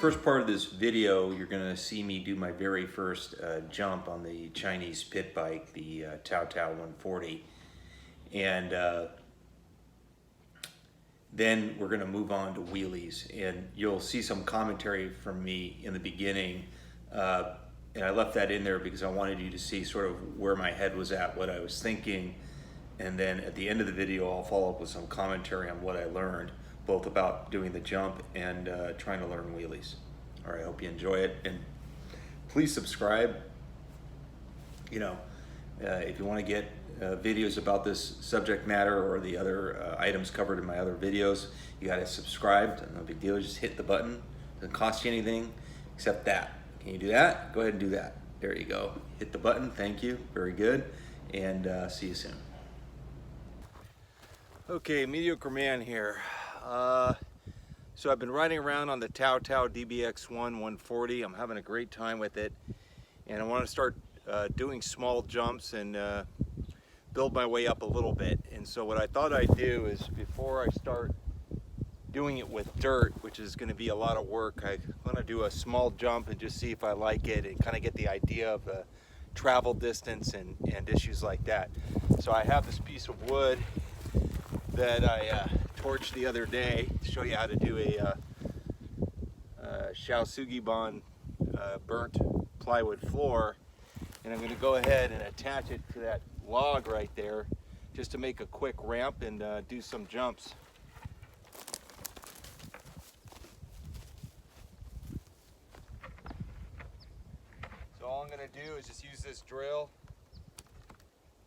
first part of this video, you're going to see me do my very first jump on the Chinese pit bike, the Tao Tao 140. And then we're going to move on to wheelies. And you'll see some commentary from me in the beginning. And I left that in there because I wanted you to see sort of where my head was at, what I was thinking. And then at the end of the video, I'll follow up with some commentary on what I learned, both about doing the jump and trying to learn wheelies. All right, I hope you enjoy it, and please subscribe. You know, if you want to get videos about this subject matter or the other items covered in my other videos, you got to subscribe. No big deal, just hit the button. Doesn't cost you anything except that. Can you do that? Go ahead and do that. There you go. Hit the button. Thank you. Very good. And see you soon. Okay, mediocre man here. So I've been riding around on the Tao Tao DBX1 140. I'm having a great time with it, and I want to start doing small jumps and build my way up a little bit. And so what I thought I'd do is, before I start doing it with dirt, which is going to be a lot of work, I want to do a small jump and just see if I like it and kind of get the idea of the travel distance and issues like that. So I have this piece of wood that I torched the other day to show you how to do a Shaosugiban burnt plywood floor, and I'm going to go ahead and attach it to that log right there just to make a quick ramp and do some jumps. So all I'm going to do is just use this drill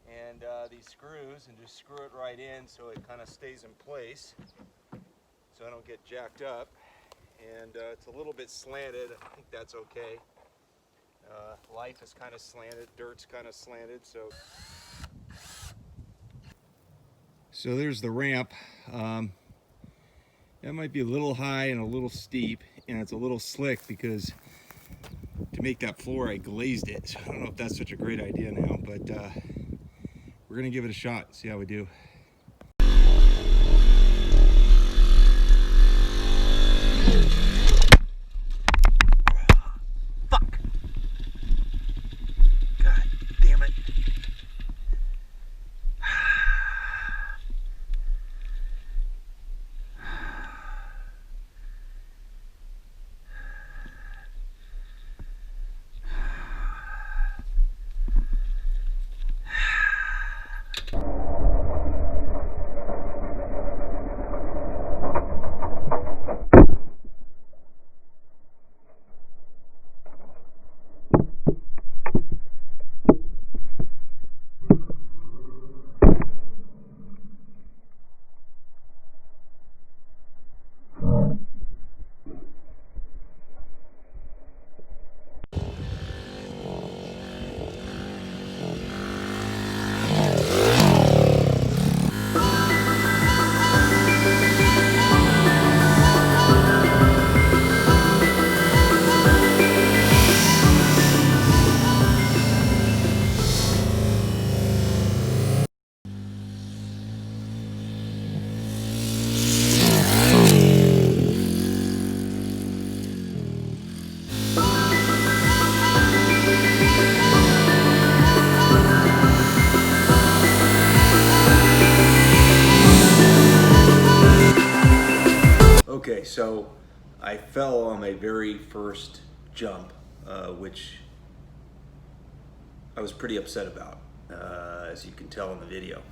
and these screws and just screw it right in so it kind of stays in place so I don't get jacked up. And it's a little bit slanted. I think that's okay. Life is kind of slanted, dirt's kind of slanted, so there's the ramp. That might be a little high and a little steep, and it's a little slick because to make that floor I glazed it, so I don't know if that's such a great idea now, but we're gonna give it a shot, see how we do. Fuck! God damn it. Okay, so I fell on my very first jump, which I was pretty upset about, as you can tell in the video.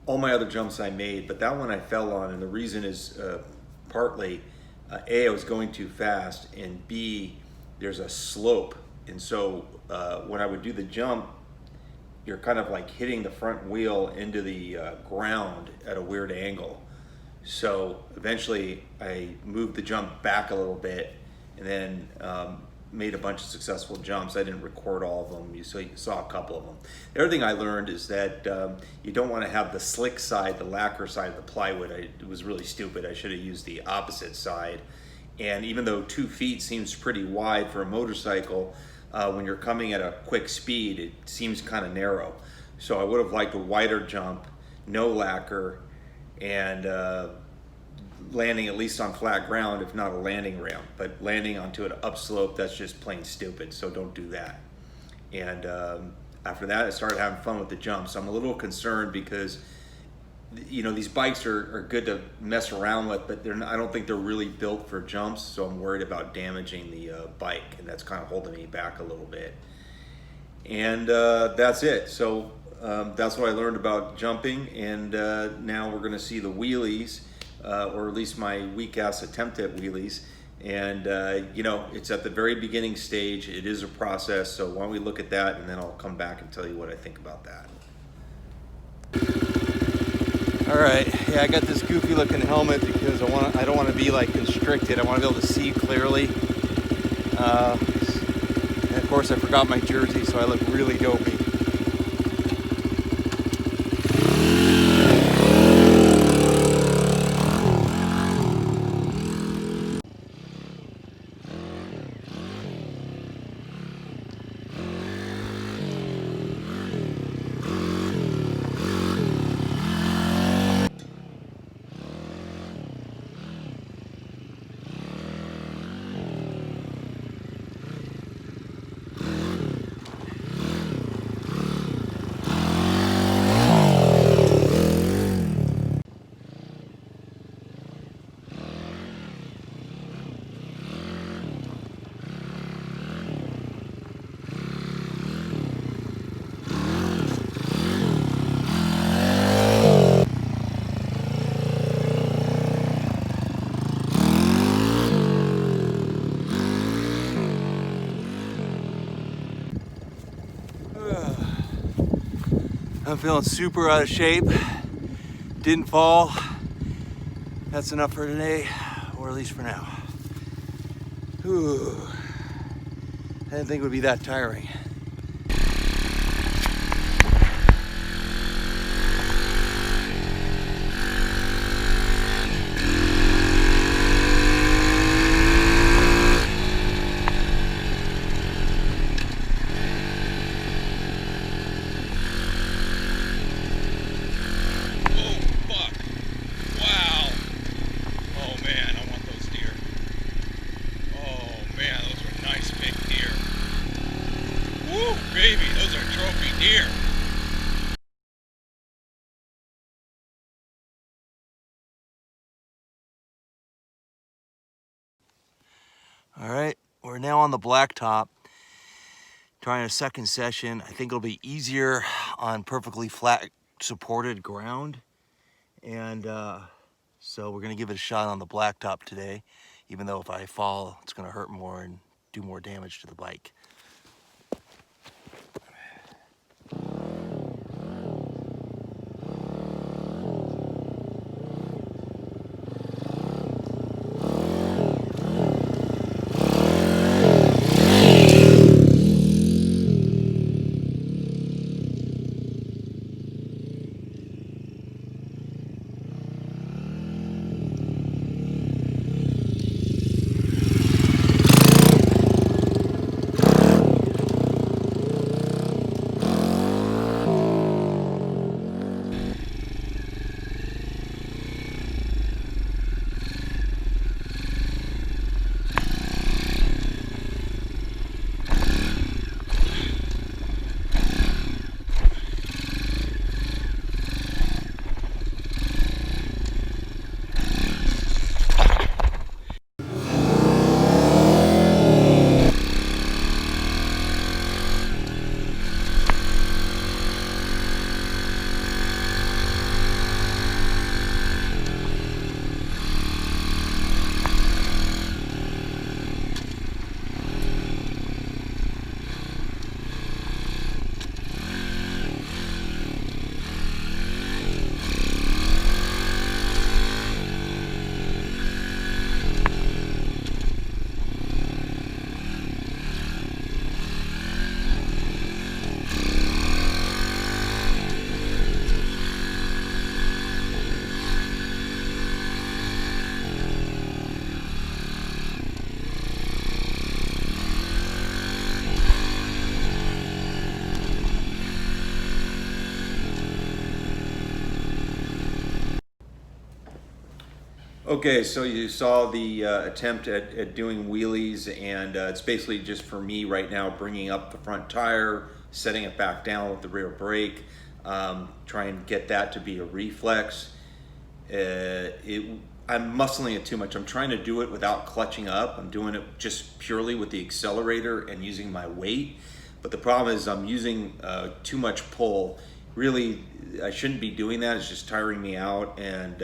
All my other jumps I made, but that one I fell on, and the reason is partly, A, I was going too fast, and B, there's a slope. And so when I would do the jump, you're kind of like hitting the front wheel into the ground at a weird angle. So eventually I moved the jump back a little bit and then made a bunch of successful jumps. I didn't record all of them. You saw a couple of them. The other thing I learned is that you don't want to have the slick side, the lacquer side of the plywood. It was really stupid. I should have used the opposite side. And even though 2 feet seems pretty wide for a motorcycle, when you're coming at a quick speed, it seems kind of narrow. So I would have liked a wider jump, no lacquer, and landing at least on flat ground, if not a landing ramp. But landing onto an upslope, that's just plain stupid, so don't do that. And after that, I started having fun with the jumps. I'm a little concerned because, you know, these bikes are good to mess around with, but I don't think they're really built for jumps, so I'm worried about damaging the bike, and that's kind of holding me back a little bit. And that's it. So that's what I learned about jumping, and now we're going to see the wheelies, or at least my weak-ass attempt at wheelies. And you know, it's at the very beginning stage. It is a process, so why don't we look at that, and then I'll come back and tell you what I think about that. All right, yeah, I got this goofy looking helmet because I don't want to be like constricted. I want to be able to see clearly. And of course I forgot my jersey, so I look really dopey. I'm feeling super out of shape. Didn't fall. That's enough for today, or at least for now. Whew. I didn't think it would be that tiring. Baby, those are trophy deer. All right, we're now on the blacktop, trying a second session. I think it'll be easier on perfectly flat supported ground. And so we're gonna give it a shot on the blacktop today, even though if I fall, it's gonna hurt more and do more damage to the bike. Okay, so you saw the attempt at doing wheelies, and it's basically just for me right now bringing up the front tire, setting it back down with the rear brake, trying to get that to be a reflex. I'm muscling it too much. I'm trying to do it without clutching up. I'm doing it just purely with the accelerator and using my weight. But the problem is I'm using too much pull. Really, I shouldn't be doing that. It's just tiring me out, and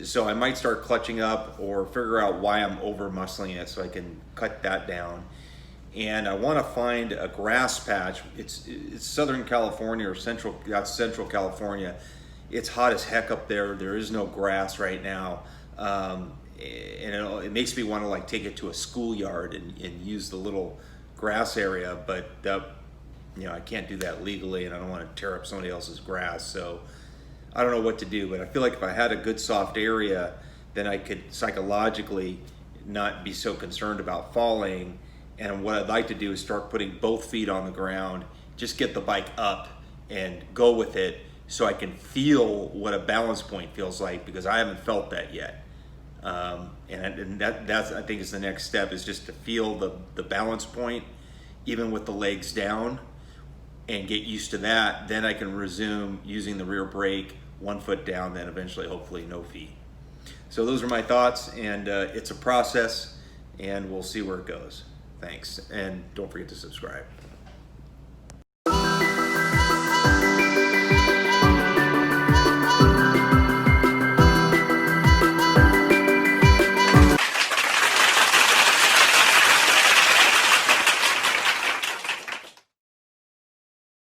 so I might start clutching up or figure out why I'm over muscling it so I can cut that down. And I want to find a grass patch. It's Southern California or Central California. It's hot as heck up there. There is no grass right now. And it makes me want to like take it to a schoolyard and use the little grass area, but I can't do that legally, and I don't want to tear up somebody else's grass. So I don't know what to do, but I feel like if I had a good soft area, then I could psychologically not be so concerned about falling. And what I'd like to do is start putting both feet on the ground, just get the bike up and go with it so I can feel what a balance point feels like, because I haven't felt that yet. And that's I think is the next step, is just to feel the balance point, even with the legs down, and get used to that. Then I can resume using the rear brake, 1 foot down, then eventually hopefully no feet. So those are my thoughts, and it's a process, and we'll see where it goes. Thanks, and don't forget to subscribe.